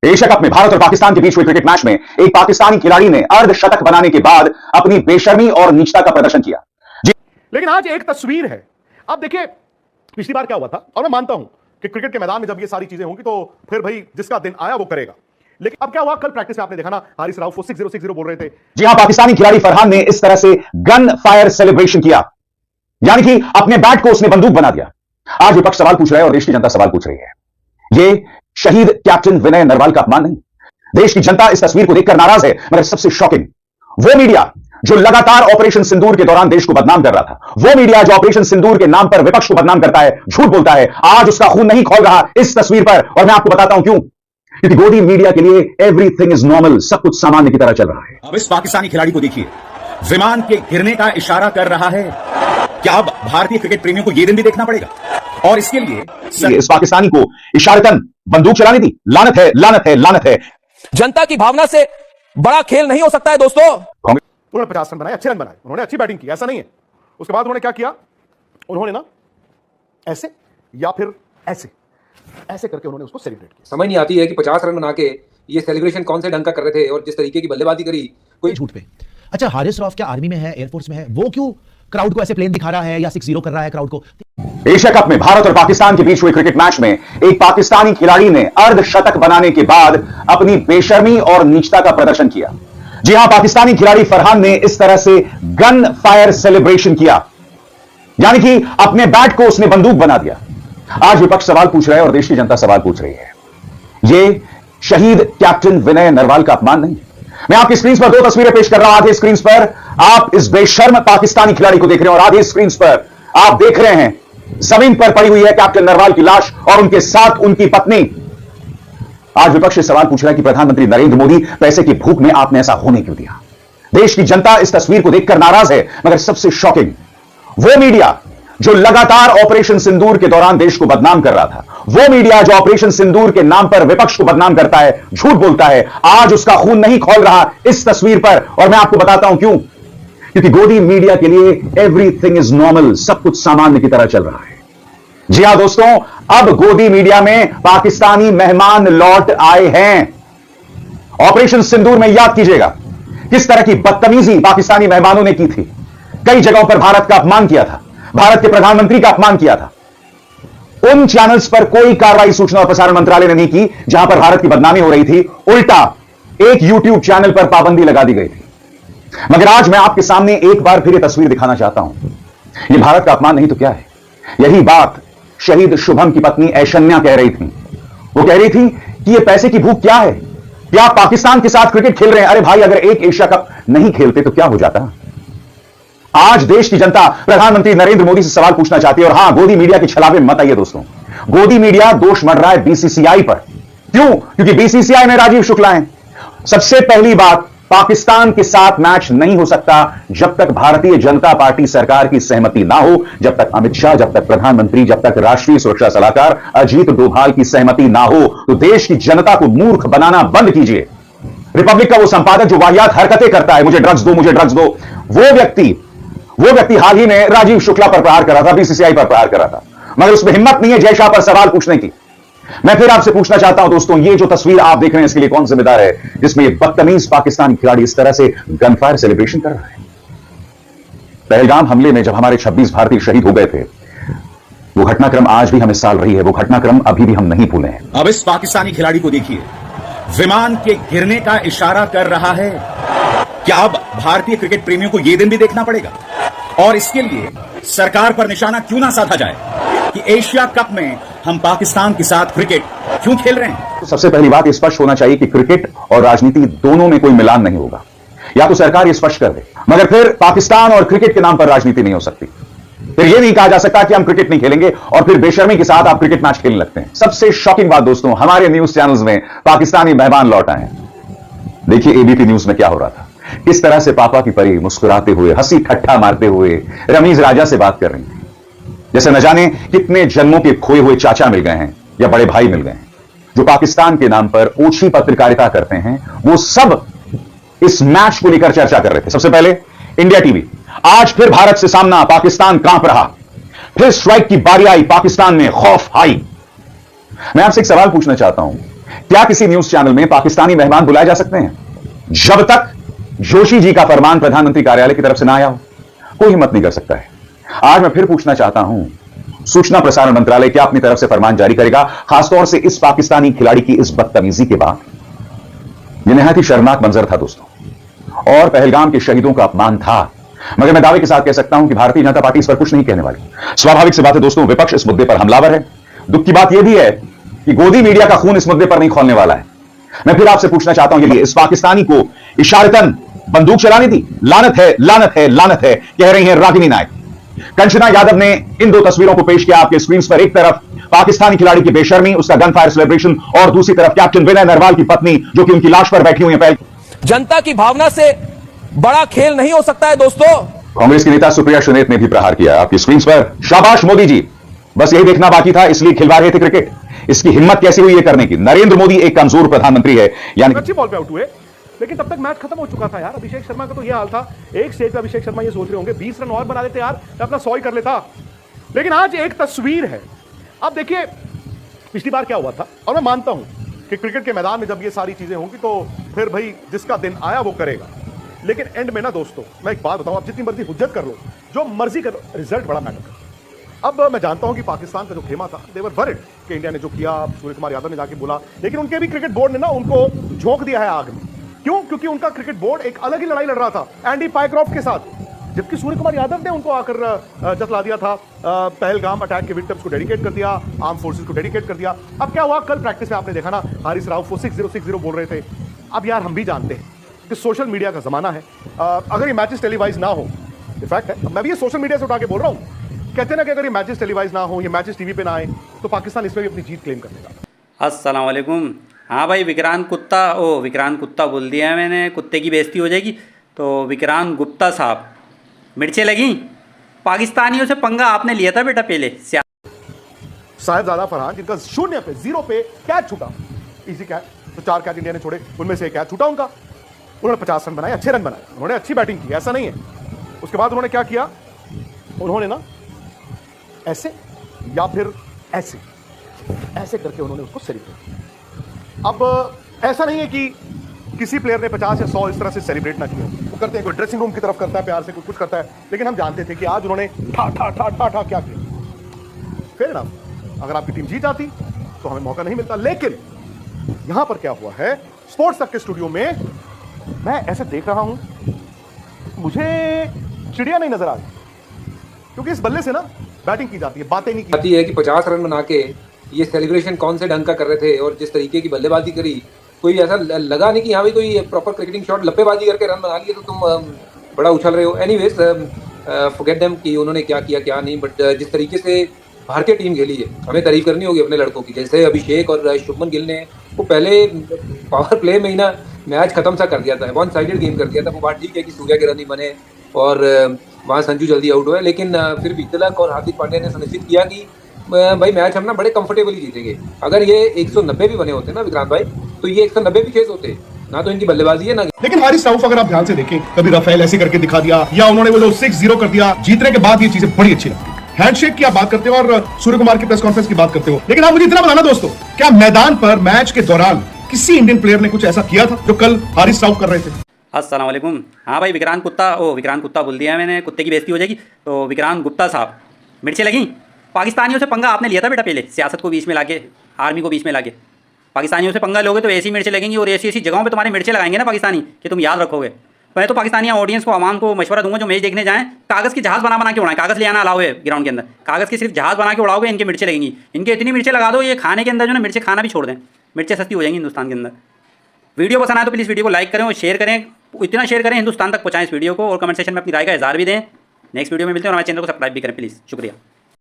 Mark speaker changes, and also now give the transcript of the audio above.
Speaker 1: Asia cup में भारत और पाकिस्तान के बीच हुए क्रिकेट मैच में एक पाकिस्तानी खिलाड़ी ने अर्धशतक बनाने के बाद अपनी बेशर्मी और नीचता का प्रदर्शन किया।
Speaker 2: लेकिन आज एक तस्वीर है। अब देखिए पिछली बार क्या हुआ था, और मैं मानता हूं कि क्रिकेट के मैदान में जब ये सारी चीजें होंगी तो फिर भाई जिसका दिन आया वो करेगा। लेकिन अब क्या हुआ, कल प्रैक्टिस में आपने देखा ना, हारिस राउफ 6060 बोल रहे थे।
Speaker 1: जी हां, पाकिस्तानी खिलाड़ी फरहान ने इस तरह से गन फायर सेलिब्रेशन किया, यानी कि अपने बैट को उसने बंदूक बना दिया। आज विपक्ष सवाल पूछ रहा है और देश की जनता सवाल पूछ रही है। यह शहीद कैप्टन विनय नरवाल का अपमान नहीं। देश की जनता इस तस्वीर को देखकर नाराज है, मगर सबसे शॉकिंग वो मीडिया जो लगातार ऑपरेशन सिंदूर के दौरान देश को बदनाम कर रहा था, वो मीडिया जो ऑपरेशन सिंदूर के नाम पर विपक्ष को बदनाम करता है, झूठ बोलता है, आज उसका खून नहीं खौल रहा इस तस्वीर पर। और मैं आपको बताता हूं क्यों। क्योंकि गोदी मीडिया के लिए एवरीथिंग इज नॉर्मल, सब कुछ सामान्य की तरह चल रहा है।
Speaker 3: अब इस पाकिस्तानी खिलाड़ी को देखिए, विमान के गिरने का इशारा कर रहा है। क्या अब भारतीय क्रिकेट प्रेमियों को यह दिन भी देखना पड़ेगा? और इसके लिए
Speaker 1: इस पाकिस्तानी को इशारतन बंदूक चलानी थी। लानत है, लानत है, लानत है।
Speaker 4: जनता की भावना से बड़ा खेल नहीं हो सकता है दोस्तों।
Speaker 2: उन्होंने 50 रन बनाए, अच्छे रन बनाए, उन्होंने अच्छी बैटिंग की, ऐसा नहीं है। उसके बाद उन्होंने क्या किया, उन्होंने ना ऐसे या फिर ऐसे ऐसे करके उन्होंने उसको सेलिब्रेट किया।
Speaker 5: समझ नहीं आती है कि 50 रन बना के ये सेलिब्रेशन कौन से ढंग का कर रहे थे, और जिस तरीके की बल्लेबाजी करी कोई
Speaker 6: झूठ पे। अच्छा, हारिस रऊफ क्या आर्मी में है, एयरफोर्स में है, वो क्यों क्राउड को ऐसे प्लेन दिखा रहा है या 6-0 कर रहा है क्राउड को?
Speaker 1: एशिया कप में भारत और पाकिस्तान के बीच हुए क्रिकेट मैच में एक पाकिस्तानी खिलाड़ी ने अर्धशतक बनाने के बाद अपनी बेशर्मी और नीचता का प्रदर्शन किया। जी हां, पाकिस्तानी खिलाड़ी फरहान ने इस तरह से गन फायर सेलिब्रेशन किया, यानी कि अपने बैट को उसने बंदूक बना दिया। आज विपक्ष सवाल पूछ रहा है और देश की जनता सवाल पूछ रही है। यह शहीद कैप्टन विनय नरवाल का अपमान नहीं। मैं आपकी स्क्रीन पर दो तस्वीरें पेश कर रहा हूं। आधे स्क्रीन पर आप इस बेशर्म पाकिस्तानी खिलाड़ी को देख रहे हैं और आधे स्क्रीन पर आप देख रहे हैं जमीन पर पड़ी हुई है कैप्टन नरवाल की लाश और उनके साथ उनकी पत्नी। आज विपक्ष से सवाल पूछ रहा है कि प्रधानमंत्री नरेंद्र मोदी, पैसे की भूख में आपने ऐसा होने क्यों दिया? देश की जनता इस तस्वीर को देखकर नाराज है, मगर सबसे शॉकिंग वो मीडिया जो लगातार ऑपरेशन सिंदूर के दौरान देश को बदनाम कर रहा था, वो मीडिया जो ऑपरेशन सिंदूर के नाम पर विपक्ष को बदनाम करता है, झूठ बोलता है, आज उसका खून नहीं खौल रहा इस तस्वीर पर। और मैं आपको बताता हूं क्यों। क्योंकि गोदी मीडिया के लिए एवरीथिंग इज नॉर्मल, सब कुछ सामान्य की तरह चल रहा है। जी हां दोस्तों, अब गोदी मीडिया में पाकिस्तानी मेहमान लौट आए हैं। ऑपरेशन सिंदूर में याद कीजिएगा किस तरह की बदतमीजी पाकिस्तानी मेहमानों ने की थी। कई जगहों पर भारत का अपमान किया था, भारत के प्रधानमंत्री का अपमान किया था। उन चैनल्स पर कोई कार्रवाई सूचना और प्रसारण मंत्रालय ने नहीं की जहां पर भारत की बदनामी हो रही थी। उल्टा एक यूट्यूब चैनल पर पाबंदी लगा दी गई थी। मगर आज मैं आपके सामने एक बार फिर यह तस्वीर दिखाना चाहता हूं। यह भारत का अपमान नहीं तो क्या है? यही बात शहीद शुभम की पत्नी ऐशन्या कह रही थी। वो कह रही थी कि यह पैसे की भूख क्या है? क्या आप पाकिस्तान के साथ क्रिकेट खेल रहे हैं? अरे भाई, अगर एक एशिया कप नहीं खेलते तो क्या हो जाता? आज देश की जनता प्रधानमंत्री नरेंद्र मोदी से सवाल पूछना चाहती है। और हां, गोदी मीडिया के छलावे मत आइए दोस्तों। गोदी मीडिया दोष मढ़ रहा है बीसीसीआई पर। क्यों? क्योंकि बीसीसीआई में राजीव शुक्ला हैं। सबसे पहली बात, पाकिस्तान के साथ मैच नहीं हो सकता जब तक भारतीय जनता पार्टी सरकार की सहमति ना हो, जब तक अमित शाह, जब तक प्रधानमंत्री, जब तक राष्ट्रीय सुरक्षा सलाहकार अजीत डोभाल की सहमति ना हो। तो देश की जनता को मूर्ख बनाना बंद कीजिए। रिपब्लिक का वो संपादक जो वाहियात हरकतें करता है, मुझे ड्रग्स दो, मुझे ड्रग्स दो, वो व्यक्ति हाल ही में राजीव शुक्ला पर प्रहार कर रहा था, बीसीसीआई पर प्रहार कर रहा था, मगर उसमें हिम्मत नहीं है जय शाह पर सवाल पूछने की। मैं फिर आपसे पूछना चाहता हूं दोस्तों, ये जो तस्वीर आप देख रहे हैं इसके लिए कौन जिम्मेदार है, जिसमें ये बदतमीज पाकिस्तानी खिलाड़ी इस तरह से गनफायर सेलिब्रेशन कर रहा है? पहलगाम हमले में जब हमारे 26 भारतीय शहीद हो गए थे, वो घटनाक्रम आज भी हमें साल रही है, वो घटनाक्रम अभी भी हम नहीं भूले हैं।
Speaker 3: अब इस पाकिस्तानी खिलाड़ी को देखिए, विमान के गिरने का इशारा कर रहा है। क्या अब भारतीय क्रिकेट प्रेमियों को यह दिन भी देखना पड़ेगा? और इसके लिए सरकार पर निशाना क्यों ना साधा जाए कि एशिया कप में हम पाकिस्तान के साथ क्रिकेट क्यों खेल रहे हैं?
Speaker 1: तो सबसे पहली बात, स्पष्ट होना चाहिए कि क्रिकेट और राजनीति दोनों में कोई मिलान नहीं होगा। या तो सरकार ये स्पष्ट कर दे, मगर फिर पाकिस्तान और क्रिकेट के नाम पर राजनीति नहीं हो सकती। फिर यह नहीं कहा जा सकता कि हम क्रिकेट नहीं खेलेंगे और फिर बेशर्मी के साथ आप क्रिकेट मैच खेलने लगते हैं। सबसे शॉकिंग बात दोस्तों, हमारे न्यूज चैनल्स में पाकिस्तानी मेहमान लौट आए हैं। देखिए एबीपी न्यूज में क्या हो रहा था, किस तरह से पापा की परी मुस्कुराते हुए, हंसी ठट्ठा मारते हुए रमीज राजा से बात कर रही थी, जैसे न जाने कितने जन्मों के खोए हुए चाचा मिल गए हैं या बड़े भाई मिल गए हैं। जो पाकिस्तान के नाम पर ओछी पत्रकारिता करते हैं, वो सब इस मैच को लेकर चर्चा कर रहे थे। सबसे पहले इंडिया टीवी, आज फिर भारत से सामना, पाकिस्तान कांप रहा, फिर स्ट्राइक की बारी आई, पाकिस्तान में खौफ आई। मैं आपसे एक सवाल पूछना चाहता हूं क्या किसी न्यूज चैनल में पाकिस्तानी मेहमान बुलाए जा सकते हैं जब तक जोशी जी का फरमान प्रधानमंत्री कार्यालय की तरफ से ना आया हो? कोई हिम्मत नहीं कर सकता है। आज मैं फिर पूछना चाहता हूं, सूचना प्रसारण मंत्रालय क्या अपनी तरफ से फरमान जारी करेगा, खासतौर से इस पाकिस्तानी खिलाड़ी की इस बदतमीजी के बाद? यह निहायत ही शर्मनाक मंजर था दोस्तों, और पहलगाम के शहीदों का अपमान था। मगर मैं दावे के साथ कह सकता हूं कि भारतीय जनता पार्टी इस पर कुछ नहीं कहने वाली। स्वाभाविक सी बात है दोस्तों, विपक्ष इस मुद्दे पर हमलावर है। दुख की बात यह भी है कि गोदी मीडिया का खून इस मुद्दे पर नहीं खोलने वाला है। मैं फिर आपसे पूछना चाहता हूं, इस पाकिस्तानी को इशारतन बंदूक चलानी थी? लानत है, लानत है, लानत है, कह रही हैं रागिनी नायक। कंचना यादव ने इन दो तस्वीरों को पेश किया आपके स्क्रीन पर। एक तरफ पाकिस्तानी खिलाड़ी की बेशर्मी, उसका गन फायर सेलिब्रेशन, और दूसरी तरफ कैप्टन विनय नरवाल की पत्नी जो कि उनकी लाश पर बैठी हुई है।
Speaker 4: जनता की भावना से बड़ा खेल नहीं हो सकता है दोस्तों।
Speaker 1: कांग्रेस की नेता सुप्रिया सुनेत ने भी प्रहार किया आपकी स्क्रीन पर। शाबाश मोदी जी, बस यही देखना बाकी था, इसलिए खिलवा रहे थे क्रिकेट। इसकी हिम्मत कैसी हुई ये करने की? नरेंद्र मोदी एक कमजोर प्रधानमंत्री है, यानी
Speaker 2: अच्छी बॉल पे आउट हुए, लेकिन तब तक मैच खत्म हो चुका था यार। अभिषेक शर्मा का तो यह हाल था। एक स्टेज पे अभिषेक शर्मा ये सोच रहे होंगे 20 रन और बना देते यार, मैं अपना 100 ही कर लेता। लेकिन आज एक तस्वीर है। अब देखिए पिछली बार क्या हुआ था, और मैं मानता हूं कि क्रिकेट के मैदान में जब ये सारी चीजें होंगी तो फिर भाई जिसका दिन आया वो करेगा। लेकिन एंड में ना दोस्तों, मैं एक बात बताऊं, आप जितनी मर्जी हुज्जत कर लो, जो मर्जी कर लो, रिजल्ट बड़ा मैटर करता है। अब मैं जानता हूं कि पाकिस्तान का जो खेमा था, देवर वरिड कि इंडिया ने जो किया, सूर्य कुमार यादव ने जाके बोला, लेकिन उनके भी क्रिकेट बोर्ड ने ना उनको झोंक दिया है आग में। क्यों? क्योंकि उनका क्रिकेट बोर्ड एक अलग ही लड़ाई लड़ रहा था एंडी पाइक्रॉफ्ट के साथ, जबकि सूर्य कुमार यादव ने उनको आकर जतला दिया था। पहलगाम अटैक के विक्टिम्स को डेडिकेट कर दिया, आर्म फोर्सेस को डेडिकेट कर दिया। अब क्या हुआ, कल प्रैक्टिस में आपने देखा ना, हारिस राउफ वो 6060 बोल रहे थे। अब यार हम भी जानते हैं कि सोशल मीडिया का जमाना है। अगर ये मैचेस टेलीवाइज ना हो, इनफैक्ट है, मैं भी ये सोशल मीडिया से उठा के बोल रहा हूँ, कहते हैं ना कि अगर ये मैचेस टेलीवाइज ना हो, ये मैचेस टीवी पे ना आए, तो पाकिस्तान इसमें भी अपनी जीत क्लेम कर लेगा।
Speaker 7: अस्सलाम वालेकुम। हाँ भाई, विक्रांत कुत्ता बोल दिया मैंने, कुत्ते की बेइज्जती हो जाएगी। तो विक्रांत गुप्ता साहब, मिर्चें लगी? पाकिस्तानियों से पंगा आपने लिया था बेटा पहले।
Speaker 2: साहिबजादा फरहान, जिनका 0 पे 0 पे कैच छूटा, इजी कैच, तो 4 कैच इंडिया ने छोड़े, उनमें से एक कैच छूटा उनका। उन्होंने 50 रन बनाए, अच्छे रन बनाए, उन्होंने अच्छी बैटिंग की, ऐसा नहीं है। उसके बाद उन्होंने क्या किया, उन्होंने ना ऐसे या फिर ऐसे ऐसे करके उन्होंने उसको सेलिब्रेट किया। अब ऐसा नहीं है कि किसी प्लेयर ने 50 या 100 इस तरह से सेलिब्रेट ना किया, वो करते हैं, कोई ड्रेसिंग रूम की तरफ करता है प्यार से, कुछ करता है, लेकिन हम जानते थे कि आज उन्होंने ठा ठा ठा ठा ठा क्या किया। फेयर इनफ, अगर आपकी टीम जीत जाती तो हमें मौका नहीं मिलता। लेकिन यहां पर क्या हुआ है, स्पोर्ट्स तक के स्टूडियो में मैं ऐसे देख रहा हूं, मुझे चिड़िया नहीं नजर आ रही, क्योंकि इस बल्ले से ना बैटिंग की जाती है, बातें नहीं की
Speaker 5: जाती है कि 50 रन बना के ये सेलिब्रेशन कौन से ढंग का कर रहे थे, और जिस तरीके की बल्लेबाजी करी, कोई ऐसा लगा नहीं कि यहाँ भी कोई प्रॉपर क्रिकेटिंग शॉट, लप्पेबाजी करके रन बना लिए तो तुम बड़ा उछल रहे हो। एनीवेज फॉरगेट देम कि उन्होंने क्या किया क्या नहीं, बट जिस तरीके से भारतीय टीम खेली है, हमें तारीफ करनी होगी अपने लड़कों की। जैसे अभिषेक और शुभमन गिल ने वो पहले पावर प्ले में ही ना मैच खत्म सा कर दिया था, 1 साइडेड गेम कर दिया था। वो बात ठीक है कि सूर्या के रन ही बने और वहाँ संजू जल्दी आउट हुए, लेकिन फिर भी तिलक और हार्दिक पांड्या ने सुनिश्चित किया कि भाई मैच हम ना बड़े कंफर्टेबली जीतेंगे। अगर ये 190 भी बने होते ना विक्रांत भाई, तो ये 190 भी चेस होते ना, तो इनकी बल्लेबाजी है ना।
Speaker 2: लेकिन हारिस राउफ अगर आप ध्यान से देखें, कभी रफेल ऐसे करके दिखा दिया, या उन्होंने वो 6-0 कर दिया, जीतने के बाद ये चीजें बड़ी अच्छी लगती है। हैंडशेक की आप बात करते हो और सूर्य कुमार की प्रेस कॉन्फ्रेंस की बात करते हो, लेकिन आप मुझे इतना बताना दोस्तों, क्या मैदान पर मैच के दौरान किसी इंडियन प्लेयर ने कुछ ऐसा किया था जो कल हारिस राउफ कर रहे थे?
Speaker 7: अस्सलाम वालेकुम। हाँ भाई, विक्रांत कुत्ता बोल दिया मैंने, कुत्ते की बेइज्जती हो जाएगी। तो विक्रांत गुप्ता साहब, मिर्चें लगी? पाकिस्तानियों से पंगा आपने लिया था बेटा पहले, सियासत को बीच में लाके, आर्मी को बीच में लाके। पाकिस्तानियों से पंगा लोगे तो ऐसी मिर्चें लगेंगी, और ऐसी ऐसी जगहों पे तुम्हारी मिर्चें लगाएंगे ना पाकिस्तानी कि तुम याद रखोगे। मैं तो पाकिस्तानी ऑडियंस को, आवाम को मशवरा दूंगा, जो मैच देखने जाएं, कागज़ की जहाज़ बना के उड़ाएं। कागज़ ले आना अलाउ है ग्राउंड के अंदर, कागज़ की सिर्फ जहाज़ बना के उड़ाओगे, इनके मिर्चें लगेंगी। इनके इतनी मिर्चें लगा दो, ये खाने के अंदर जो ना मिर्चें खाना भी छोड़ दें, मिर्चें सस्ती हो जाएंगी हिंदुस्तान के अंदर। वीडियो पसंद आए तो प्लीज़ वीडियो को लाइक करें और शेयर करें, इतना शेयर करें हिंदुस्तान तक पहुँचाएं इस वीडियो को, और कमेंट सेक्शन में अपनी राय का इज़हार भी दें। नेक्स्ट वीडियो में मिलते हैं, और हमारे चैनल को सब्सक्राइब भी करें प्लीज़। शुक्रिया।